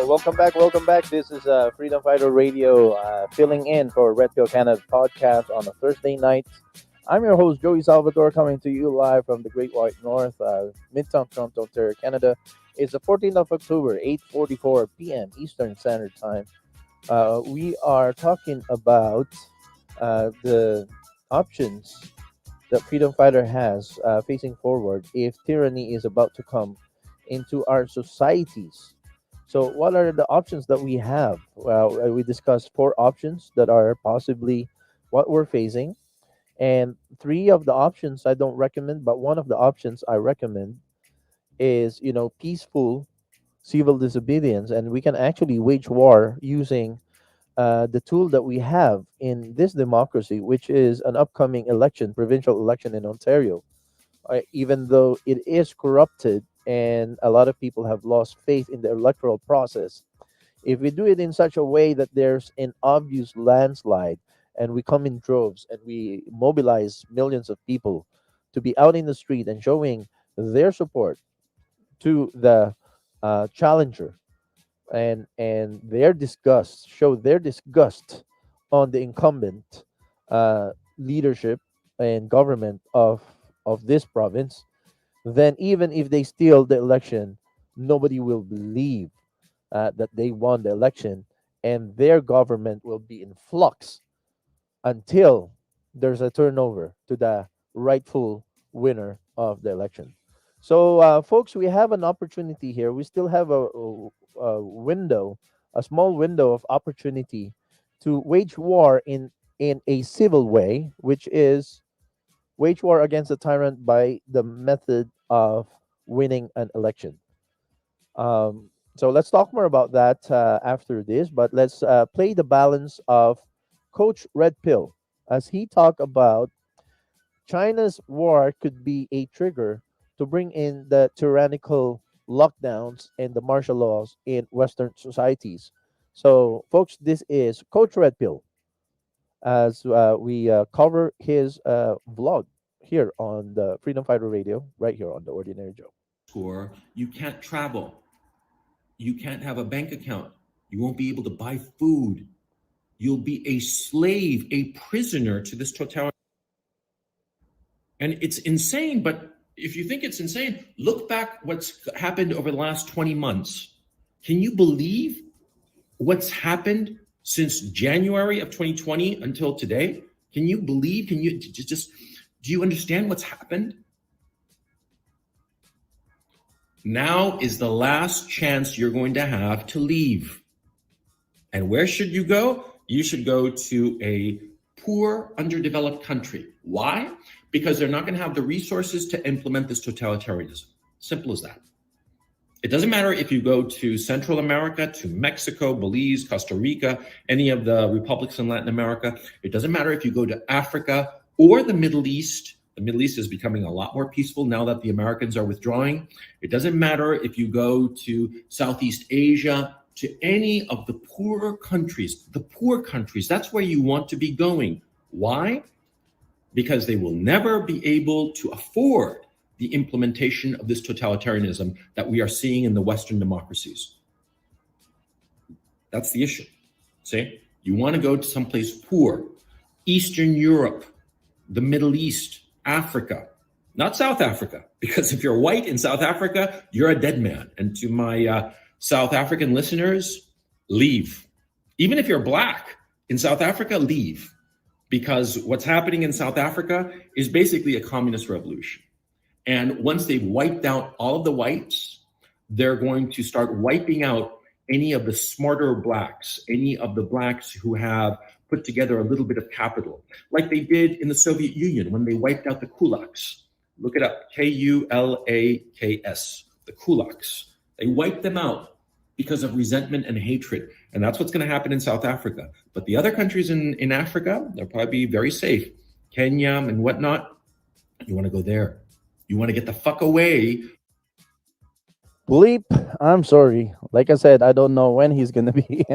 welcome back, welcome back. This is Freedom Fighter Radio, filling in for Red Pill Canada podcast on a Thursday night. I'm your host, Joey Salvador, coming to you live from the Great White North, Midtown Toronto, Ontario, Canada. It's the 14th of October, 8:44 p.m. Eastern Standard Time. We are talking about the options that Freedom Fighter has facing forward if tyranny is about to come into our societies. So, what are the options that we have? Well, we discussed four options that are possibly what we're facing, and three of the options I don't recommend, but one of the options I recommend is, peaceful civil disobedience, and we can actually wage war using the tool that we have in this democracy, which is an upcoming election, provincial election in Ontario. Even though it is corrupted and a lot of people have lost faith in the electoral process, if we do it in such a way that there's an obvious landslide and we come in droves and we mobilize millions of people to be out in the street and showing their support to the challenger, and their disgust, show their disgust on the incumbent leadership and government of this province, then even if they steal the election, nobody will believe that they won the election, and their government will be in flux until there's a turnover to the rightful winner of the election. So, folks, we have an opportunity here. We still have a window, a small window of opportunity to wage war in a civil way, which is wage war against the tyrant by the method of winning an election. So let's talk more about that after this, but let's play the balance of Coach Red Pill as he talked about China's war could be a trigger to bring in the tyrannical lockdowns and the martial laws in Western societies. So, folks, this is Coach Red Pill as we cover his vlog here on the Freedom Fighter Radio, right here on the Ordinary Joe. Score, you can't travel. You can't have a bank account. You won't be able to buy food. You'll be a slave, a prisoner to this totalitarian. And it's insane, but if you think it's insane, look back what's happened over the last 20 months. Can you believe what's happened since January of 2020 until today? Can you believe? Can you just do you understand what's happened? Now is the last chance you're going to have to leave. And where should you go? You should go to a poor, underdeveloped country. Why? Because they're not going to have the resources to implement this totalitarianism. Simple as that. It doesn't matter if you go to Central America, to Mexico, Belize, Costa Rica, any of the republics in Latin America. It doesn't matter if you go to Africa or the Middle East. The Middle East is becoming a lot more peaceful now that the Americans are withdrawing. It doesn't matter if you go to Southeast Asia, to any of the poorer countries. The poor countries, that's where you want to be going. Why? Because they will never be able to afford the implementation of this totalitarianism that we are seeing in the Western democracies. That's the issue. See, you want to go to someplace poor, Eastern Europe, the Middle East, Africa, not South Africa, because if you're white in South Africa, you're a dead man. And to my South African listeners, leave. Even if you're black in South Africa, leave. Because what's happening in South Africa is basically a communist revolution. And once they've wiped out all of the whites, they're going to start wiping out any of the smarter blacks, any of the blacks who have put together a little bit of capital, like they did in the Soviet Union when they wiped out the kulaks. Look it up, Kulaks, the kulaks. They wiped them out because of resentment and hatred. And that's what's going to happen in South Africa. But the other countries in Africa, they'll probably be very safe. Kenya and whatnot, you want to go there. You want to get the fuck away. Bleep, I'm sorry. Like I said, I don't know when he's going to be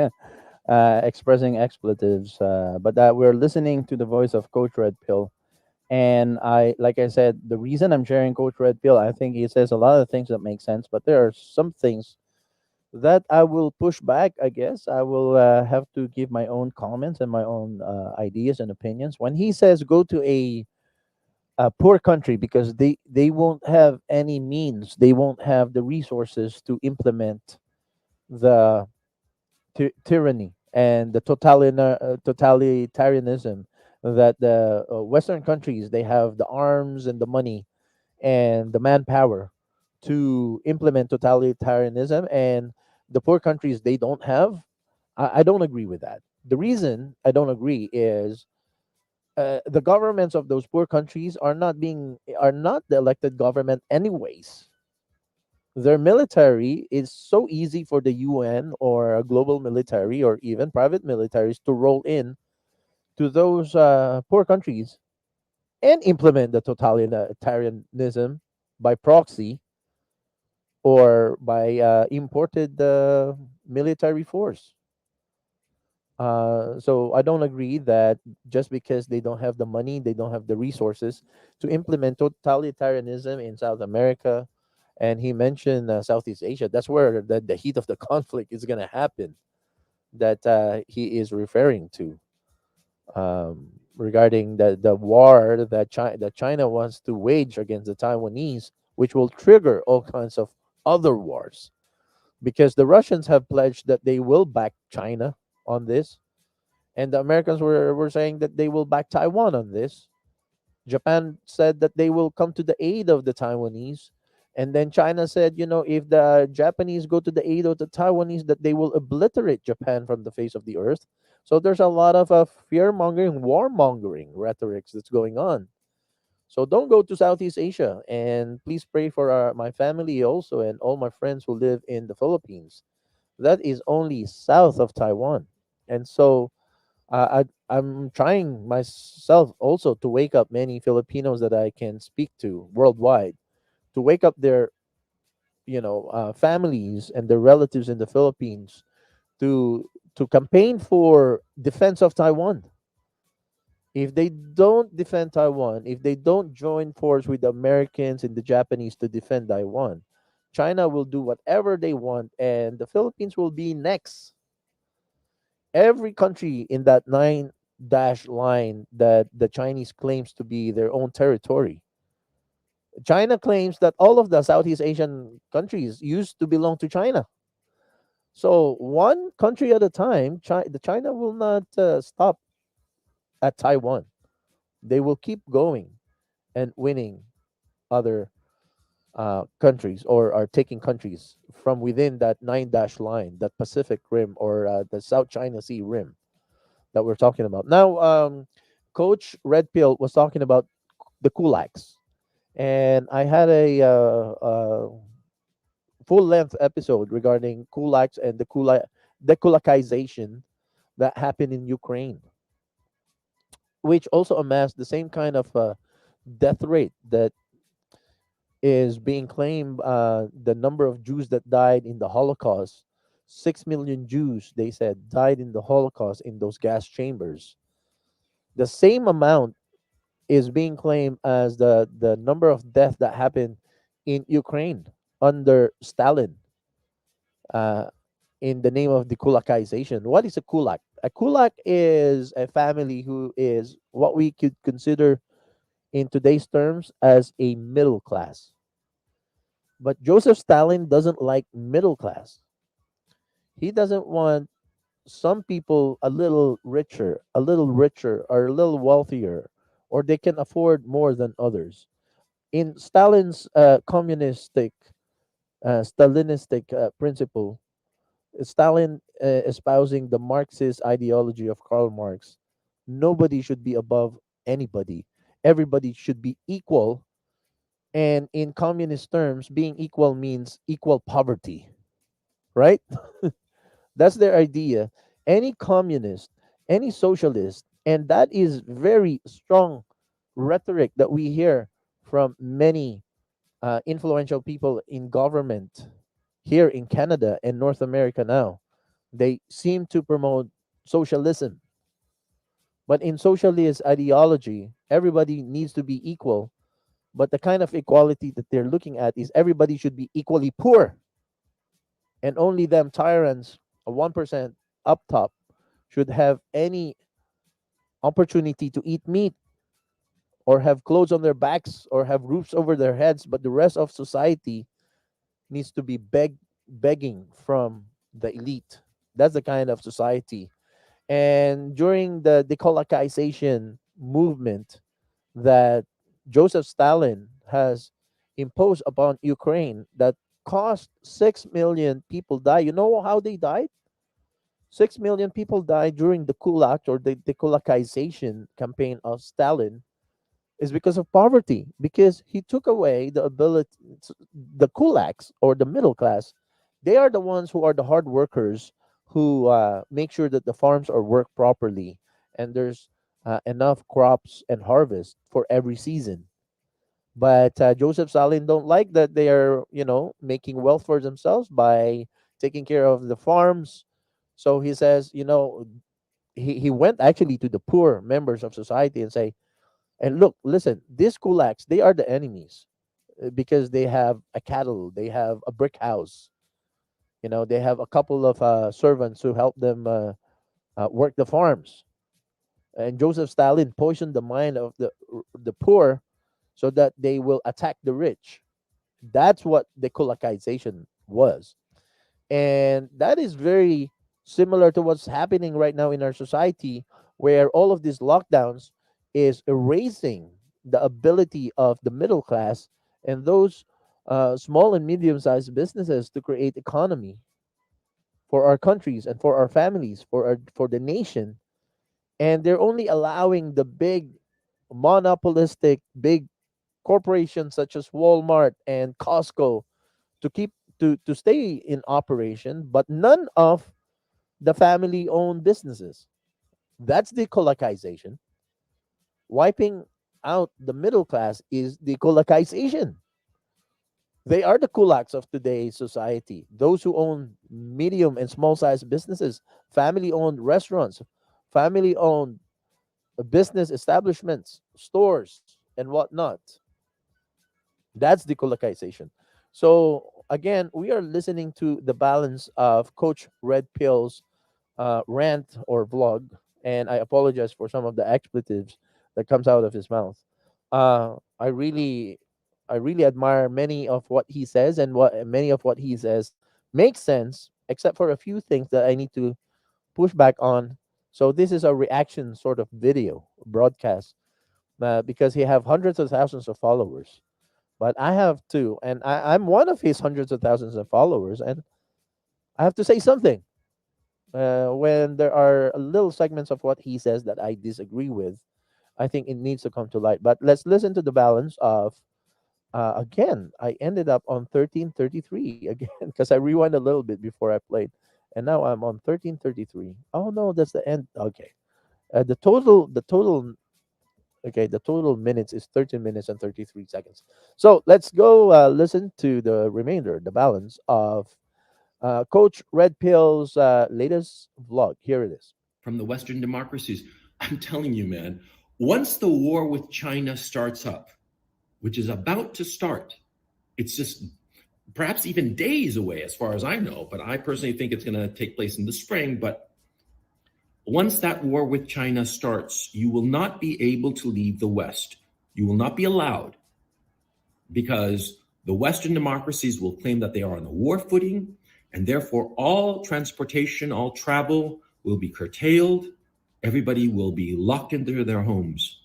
expressing expletives, but we're listening to the voice of Coach Red Pill. And like I said, the reason I'm sharing Coach Red Pill, I think he says a lot of things that make sense, but there are some things That I will push back. I guess I will have to give my own comments and my own ideas and opinions. When he says go to a poor country because they won't have any means, they won't have the resources to implement the tyranny and the totalitarianism that the Western countries, they have the arms and the money and the manpower to implement totalitarianism, and the poor countries, they don't have. I don't agree with that. The reason I don't agree is the governments of those poor countries are not the elected government anyways. Their military is so easy for the UN or a global military or even private militaries to roll in to those poor countries and implement the totalitarianism by proxy or by imported military force. So I don't agree that just because they don't have the money, they don't have the resources to implement totalitarianism in South America, and he mentioned Southeast Asia. That's where the heat of the conflict is going to happen. That he is referring to regarding the war that China wants to wage against the Taiwanese, which will trigger all kinds of other wars. Because the Russians have pledged that they will back China on this, and the Americans were saying that they will back Taiwan on this. Japan said that they will come to the aid of the Taiwanese. And then China said, if the Japanese go to the aid of the Taiwanese, that they will obliterate Japan from the face of the earth. So there's a lot of fear mongering, war mongering rhetorics that's going on. So don't go to Southeast Asia. And please pray for my family also and all my friends who live in the Philippines. That is only south of Taiwan. And so I'm trying myself also to wake up many Filipinos that I can speak to worldwide, to wake up their families and their relatives in the Philippines to campaign for defense of Taiwan. If they don't defend Taiwan, if they don't join force with the Americans and the Japanese to defend Taiwan, China will do whatever they want, and the Philippines will be next. Every country in that nine dash line that the Chinese claims to be their own territory. China claims that all of the Southeast Asian countries used to belong to China. So one country at a time, China will not stop at Taiwan. They will keep going and winning other countries, or are taking countries from within that nine dash line, that Pacific Rim, or the South China Sea Rim that we're talking about. Now, Coach Red Pill was talking about the kulaks, and I had a full length episode regarding kulaks and the kulakization that happened in Ukraine, which also amassed the same kind of death rate that is being claimed. The number of Jews that died in the Holocaust, 6 million Jews, they said, died in the Holocaust in those gas chambers. The same amount is being claimed as the number of deaths that happened in Ukraine under Stalin, uh, in the name of the kulakization. What is a kulak? A kulak is a family who is what we could consider in today's terms as a middle class. But Joseph Stalin doesn't like middle class. He doesn't want some people a little richer, or a little wealthier, or they can afford more than others. In Stalin's Stalinistic principle, Stalin espousing the Marxist ideology of Karl Marx, nobody should be above anybody. Everybody should be equal. And in communist terms, being equal means equal poverty, right? That's their idea. Any communist, any socialist, and that is very strong rhetoric that we hear from many influential people in government here in Canada and North America now. They seem to promote socialism. But in socialist ideology, everybody needs to be equal. But the kind of equality that they're looking at is everybody should be equally poor. and only them tyrants, a 1% up top, should have any opportunity to eat meat or have clothes on their backs or have roofs over their heads, but the rest of society needs to be begging from the elite. That's the kind of society. And during the decolonization movement that Joseph Stalin has imposed upon Ukraine, that caused 6 million people die. You know how they died? 6 million people died during the kulak or the decolonization campaign of Stalin is because of poverty, because he took away the ability. The kulaks or the middle class, they are the ones who are the hard workers who make sure that the farms are worked properly and there's enough crops and harvest for every season. But Joseph Stalin don't like that they are, making wealth for themselves by taking care of the farms. So he says, he went actually to the poor members of society and say, and look, listen, these kulaks, they are the enemies because they have a cattle, they have a brick house, they have a couple of servants who help them work the farms. And Joseph Stalin poisoned the mind of the poor so that they will attack the rich. That's what the kulakization was. And that is very similar to what's happening right now in our society, where all of these lockdowns is erasing the ability of the middle class and those small and medium-sized businesses to create economy for our countries and for our families, for the nation. And they're only allowing the big monopolistic big corporations such as Walmart and Costco to keep to stay in operation, but none of the family owned businesses. That's the colocization. Wiping out the middle class is the colocization. They are the kulaks of today's society. Those who own medium and small sized businesses, family owned restaurants, family owned business establishments, stores, and whatnot. That's the colocization. So again, we are listening to the balance of Coach Red Pill's rant or vlog, and I apologize for some of the expletives that comes out of his mouth. Uh, I really, I really admire many of what he says, and what many of what he says makes sense, except for a few things that I need to push back on. So this is a reaction sort of video broadcast because he have hundreds of thousands of followers, but I have two, and I'm one of his hundreds of thousands of followers, and I have to say something when there are little segments of what he says that I disagree with. I think it needs to come to light. But let's listen to the balance of. Again, I ended up on 1333 again because I rewind a little bit before I played, and now I'm on 1333. Oh no, that's the end. Okay, the total minutes is 13 minutes and 33 seconds. So let's go listen to the remainder, the balance of Coach Red Pill's latest vlog. Here it is. From the Western democracies. I'm telling you, man, once the war with China starts up, which is about to start, it's just perhaps even days away as far as I know, but I personally think it's going to take place in the spring. But once that war with China starts, you will not be able to leave the West. You will not be allowed because the Western democracies will claim that they are on a war footing, and therefore all transportation, all travel will be curtailed. Everybody will be locked into their homes.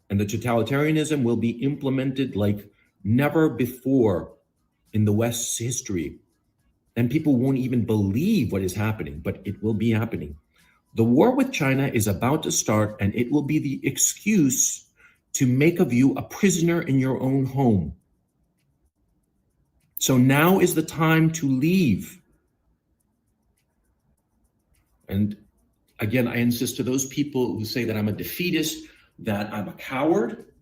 And the totalitarianism will be implemented like never before in the West's history. And people won't even believe what is happening, but it will be happening. The war with China is about to start, and it will be the excuse to make of you a prisoner in your own home. So now is the time to leave. And again, I insist to those people who say that I'm a defeatist, that I'm a coward,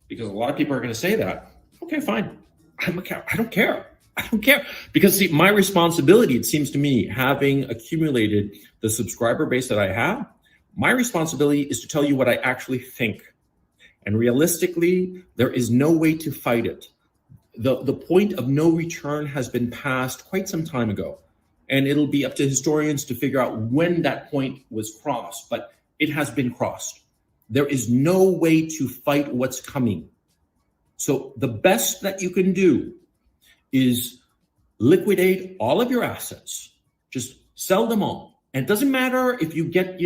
because a lot of people are going to say that. Okay, fine. I'm a coward. I don't care. I don't care. Because see, my responsibility, it seems to me, having accumulated the subscriber base that I have, my responsibility is to tell you what I actually think. And realistically, there is no way to fight it. the point of no return has been passed quite some time ago. And it'll be up to historians to figure out when that point was crossed, but it has been crossed. There is no way to fight what's coming. So the best that you can do is liquidate all of your assets, just sell them all. And it doesn't matter if you get,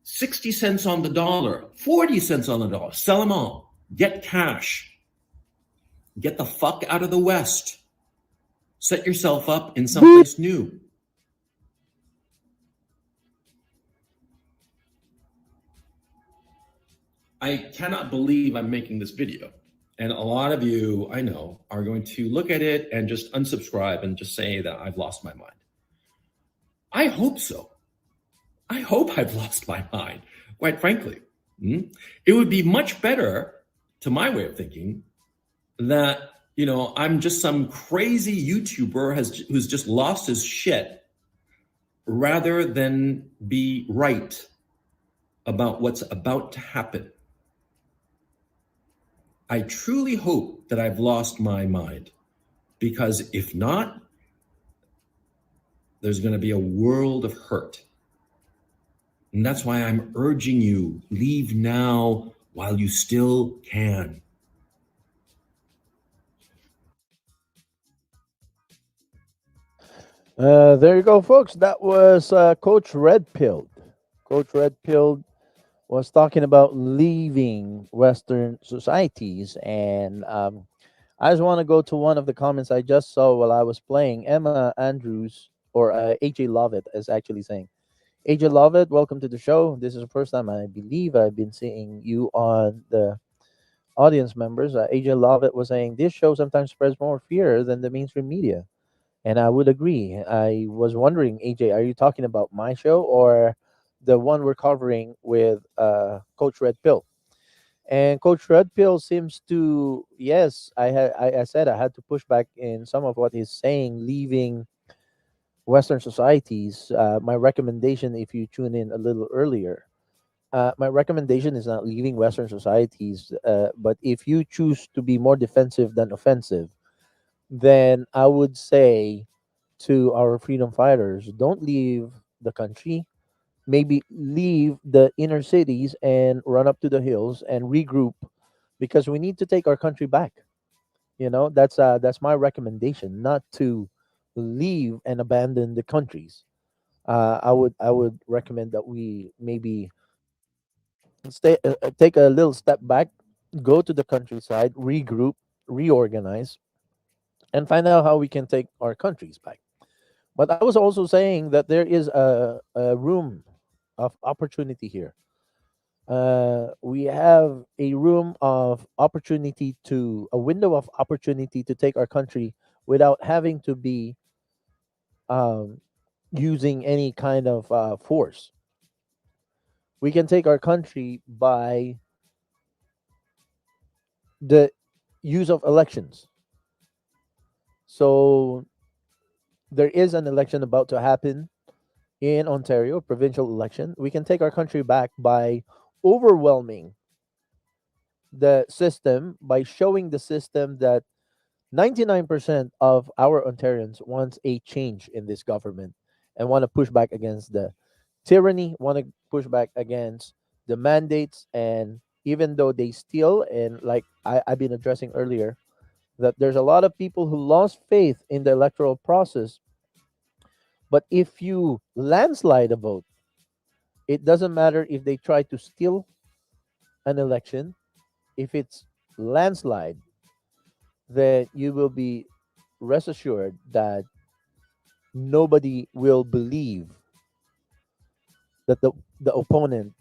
60 cents on the dollar, 40 cents on the dollar, sell them all. Get cash. Get the fuck out of the West. Set yourself up in someplace new. I cannot believe I'm making this video. And a lot of you, I know, are going to look at it and just unsubscribe and just say that I've lost my mind. I hope so. I hope I've lost my mind, quite frankly. It would be much better, to my way of thinking, that, I'm just some crazy YouTuber who's just lost his shit rather than be right about what's about to happen. I truly hope that I've lost my mind, because if not, there's going to be a world of hurt. And that's why I'm urging you, leave now while you still can. There you go, folks. That was Coach Red Pilled. Coach Red Pilled was talking about leaving Western societies. And I just want to go to one of the comments I just saw while I was playing. Emma Andrews, or AJ Lovett, is actually saying, AJ Lovett, welcome to the show. This is the first time I believe I've been seeing you on the audience members. AJ Lovett was saying, this show sometimes spreads more fear than the mainstream media. And I would agree. I was wondering, AJ, are you talking about my show or the one we're covering with Coach Red Pill? And Coach Red Pill seems to, yes, I said I had to push back in some of what he's saying, leaving Western societies. My recommendation, if you tune in a little earlier, my recommendation is not leaving Western societies, but if you choose to be more defensive than offensive, then I would say to our freedom fighters, don't leave the country. Maybe leave the inner cities and run up to the hills and regroup, because we need to take our country back. That's my recommendation, not to leave and abandon the countries. I would recommend that we maybe take a little step back, go to the countryside, regroup, reorganize, and find out how we can take our countries back. But I was also saying that there is a room of opportunity here. We have a room of opportunity, to a window of opportunity to take our country without having to be um, using any kind of force. We can take our country by the use of elections. So there is an election about to happen in Ontario, provincial election. We can take our country back by overwhelming the system, by showing the system that 99% of our Ontarians wants a change in this government and want to push back against the tyranny, want to push back against the mandates. And even though they steal, and like I've been addressing earlier, that there's a lot of people who lost faith in the electoral process. But if you landslide a vote, it doesn't matter if they try to steal an election. If it's landslide, then you will be rest assured that nobody will believe that the opponent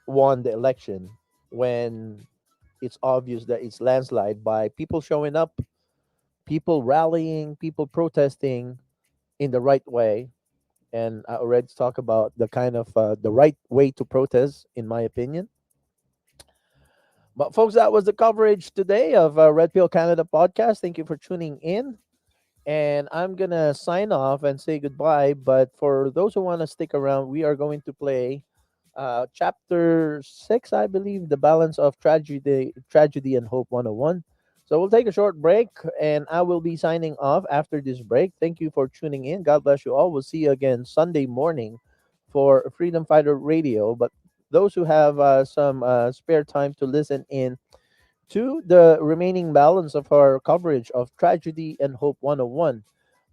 won the election, when it's obvious that it's landslide by people showing up, people rallying, people protesting in the right way. And I already talked about the kind of the right way to protest, in my opinion. But folks, that was the coverage today of Red Pill Canada podcast. Thank you for tuning in. And I'm going to sign off and say goodbye. But for those who want to stick around, we are going to play chapter 6, I believe, The Balance of Tragedy and Hope 101. So we'll take a short break, and I will be signing off after this break. Thank you for tuning in. God bless you all. We'll see you again Sunday morning for Freedom Fighter Radio. But those who have some spare time to listen in to the remaining balance of our coverage of Tragedy and Hope 101,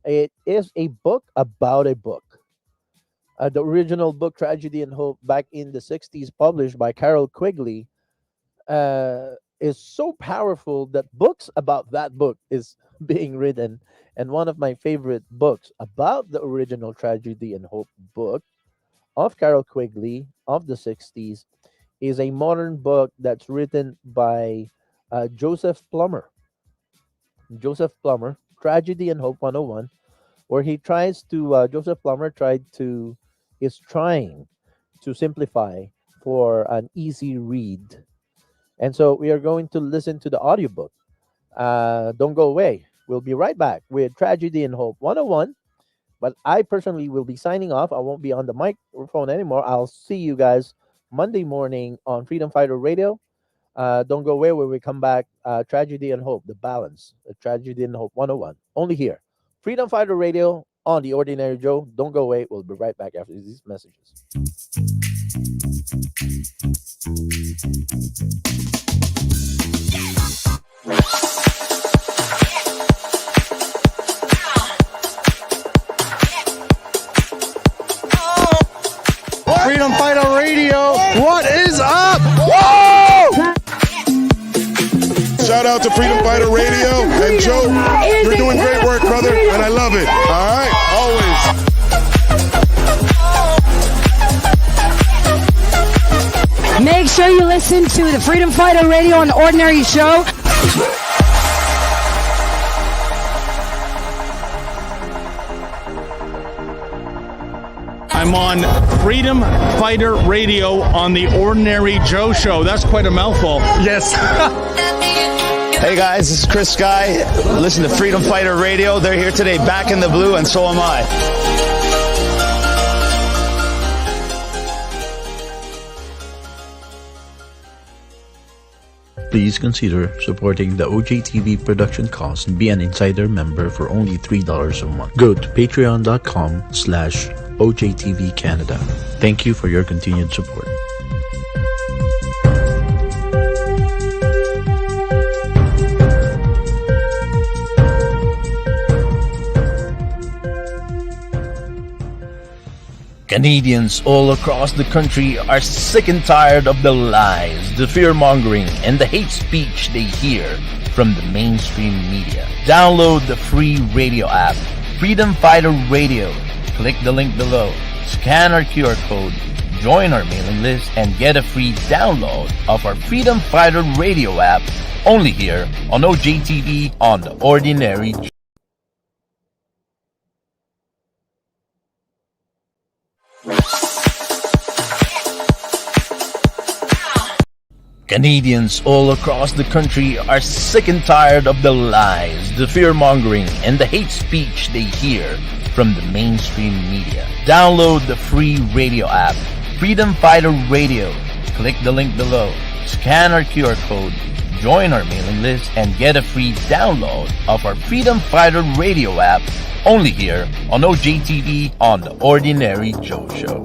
it is a book about a book. The original book, Tragedy and Hope, back in the 60s, published by Carol Quigley, is so powerful that books about that book is being written. And one of my favorite books about the original Tragedy and Hope book of Carol Quigley of the 60s is a modern book that's written by Joseph Plummer. Joseph Plummer, Tragedy and Hope 101, where he tries to, Joseph Plummer is trying to simplify for an easy read. And so we are going to listen to the audiobook. Don't go away. We'll be right back with Tragedy and Hope 101. But I personally will be signing off. I won't be on the microphone anymore. I'll see you guys Monday morning on Freedom Fighter Radio. Don't go away when we come back. Tragedy and Hope, the balance. Tragedy and Hope 101. Only here. Freedom Fighter Radio on The Ordinary Joe. Don't go away. We'll be right back after these messages. Freedom Fighter Radio, what is up? Whoa! Shout out to Freedom Fighter Radio and Joe. You're doing great work, brother, and I love it. All right, always. Make sure you listen to the Freedom Fighter Radio on the Ordinary Show. I'm on Freedom Fighter Radio on the Ordinary Joe Show. That's quite a mouthful. Yes. Hey guys, this is Chris Sky. Listen to Freedom Fighter Radio. They're here today, back in the blue, and so am I. Please consider supporting the OJTV production costs and be an insider member for only $3 a month. Go to patreon.com/OJTV Canada. Thank you for your continued support. Canadians all across the country are sick and tired of the lies, the fear-mongering, and the hate speech they hear from the mainstream media. Download the free radio app, Freedom Fighter Radio. Click the link below, scan our QR code, join our mailing list, and get a free download of our Freedom Fighter Radio app, only here on OJTV on The Ordinary. Canadians all across the country are sick and tired of the lies, the fear-mongering, and the hate speech they hear from the mainstream media. Download the free radio app, Freedom Fighter Radio. Click the link below, scan our QR code, join our mailing list, and get a free download of our Freedom Fighter Radio app, only here on OJTV on The Ordinary Joe Show.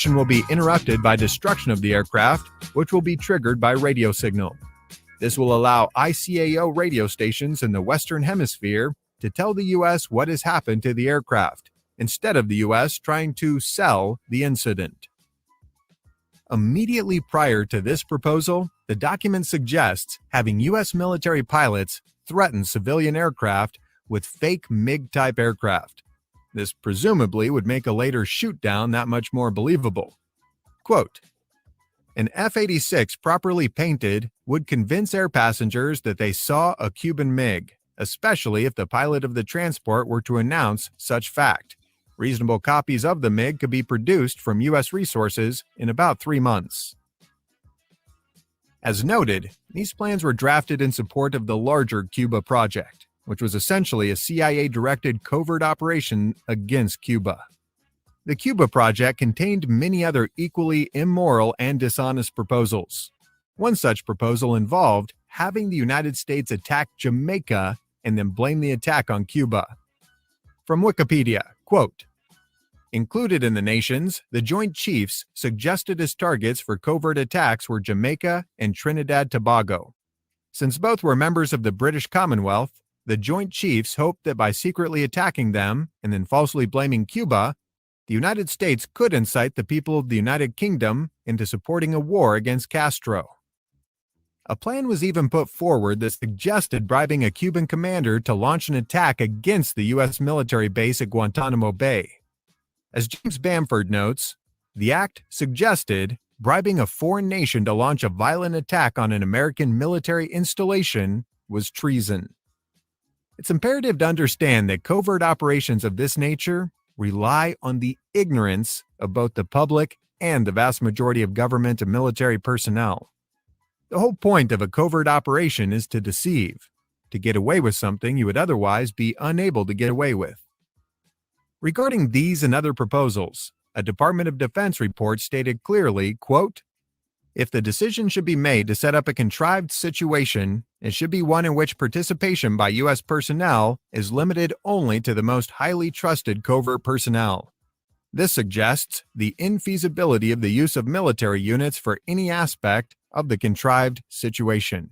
Will be interrupted by destruction of the aircraft, which will be triggered by radio signal. This will allow ICAO radio stations in the Western Hemisphere to tell the U.S. what has happened to the aircraft, instead of the U.S. trying to sell the incident. Immediately prior to this proposal, the document suggests having U.S. military pilots threaten civilian aircraft with fake MiG-type aircraft. This presumably would make a later shoot-down that much more believable. Quote, an F-86 properly painted would convince air passengers that they saw a Cuban MiG, especially if the pilot of the transport were to announce such fact. Reasonable copies of the MiG could be produced from U.S. resources in about 3 months. As noted, these plans were drafted in support of the larger Cuba project, which was essentially a CIA-directed covert operation against Cuba. The Cuba project contained many other equally immoral and dishonest proposals. One such proposal involved having the United States attack Jamaica and then blame the attack on Cuba. From Wikipedia, quote, "Included in the nations, the Joint Chiefs suggested as targets for covert attacks were Jamaica and Trinidad-Tobago. Since both were members of the British Commonwealth, the Joint Chiefs hoped that by secretly attacking them and then falsely blaming Cuba, the United States could incite the people of the United Kingdom into supporting a war against Castro. A plan was even put forward that suggested bribing a Cuban commander to launch an attack against the U.S. military base at Guantanamo Bay. As James Bamford notes, the act suggested bribing a foreign nation to launch a violent attack on an American military installation was treason. It's imperative to understand that covert operations of this nature rely on the ignorance of both the public and the vast majority of government and military personnel. The whole point of a covert operation is to deceive, to get away with something you would otherwise be unable to get away with. Regarding these and other proposals, a Department of Defense report stated clearly, quote, "If the decision should be made to set up a contrived situation, it should be one in which participation by U.S. personnel is limited only to the most highly trusted covert personnel. This suggests the infeasibility of the use of military units for any aspect of the contrived situation."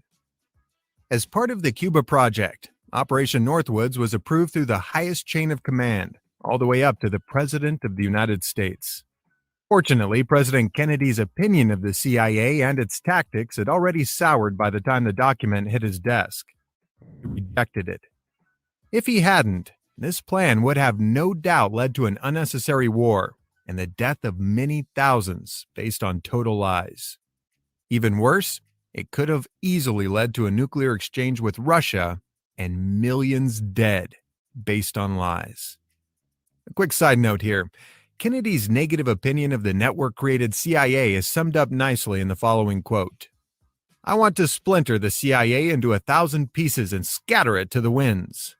As part of the Cuba project, Operation Northwoods was approved through the highest chain of command, all the way up to the President of the United States. Fortunately, President Kennedy's opinion of the CIA and its tactics had already soured by the time the document hit his desk. He rejected it. If he hadn't, this plan would have no doubt led to an unnecessary war and the death of many thousands based on total lies. Even worse, it could have easily led to a nuclear exchange with Russia and millions dead based on lies. A quick side note here. Kennedy's negative opinion of the network-created CIA is summed up nicely in the following quote, "I want to splinter the CIA into 1,000 pieces and scatter it to the winds."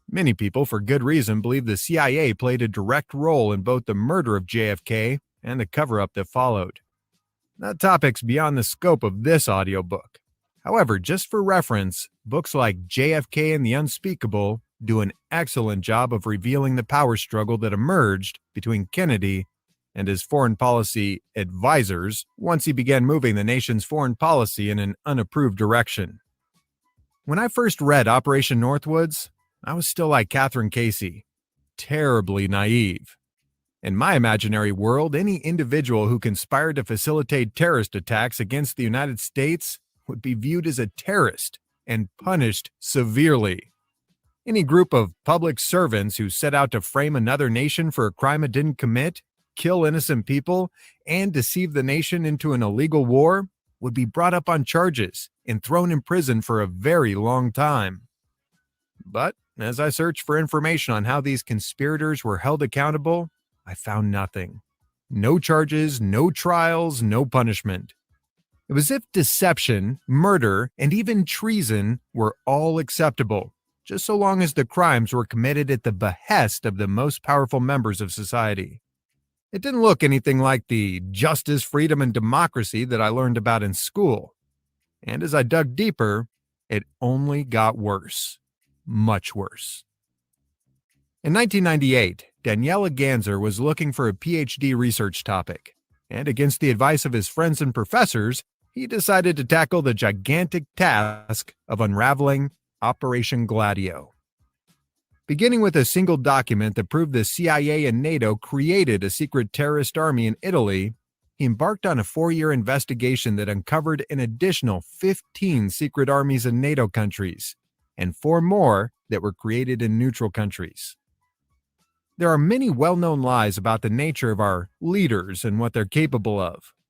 Many people, for good reason, believe the CIA played a direct role in both the murder of JFK and the cover-up that followed. That topic's beyond the scope of this audiobook. However, just for reference, books like JFK and the Unspeakable do an excellent job of revealing the power struggle that emerged between Kennedy and his foreign policy advisors once he began moving the nation's foreign policy in an unapproved direction. When I first read Operation Northwoods, I was still like Catherine Casey, terribly naive. In my imaginary world, any individual who conspired to facilitate terrorist attacks against the United States would be viewed as a terrorist and punished severely. Any group of public servants who set out to frame another nation for a crime it didn't commit, kill innocent people, and deceive the nation into an illegal war would be brought up on charges and thrown in prison for a very long time. But as I searched for information on how these conspirators were held accountable, I found nothing. No charges, no trials, no punishment. It was as if deception, murder, and even treason were all acceptable, just so long as the crimes were committed at the behest of the most powerful members of society. It didn't look anything like the justice, freedom, and democracy that I learned about in school. And as I dug deeper, it only got worse. Much worse. In 1998, Daniela Ganzer was looking for a PhD research topic, and against the advice of his friends and professors, he decided to tackle the gigantic task of unraveling Operation Gladio. Beginning with a single document that proved the CIA and NATO created a secret terrorist army in Italy, he embarked on a 4-year investigation that uncovered an additional 15 secret armies in NATO countries, and 4 more that were created in neutral countries. There are many well-known lies about the nature of our leaders and what they're capable of,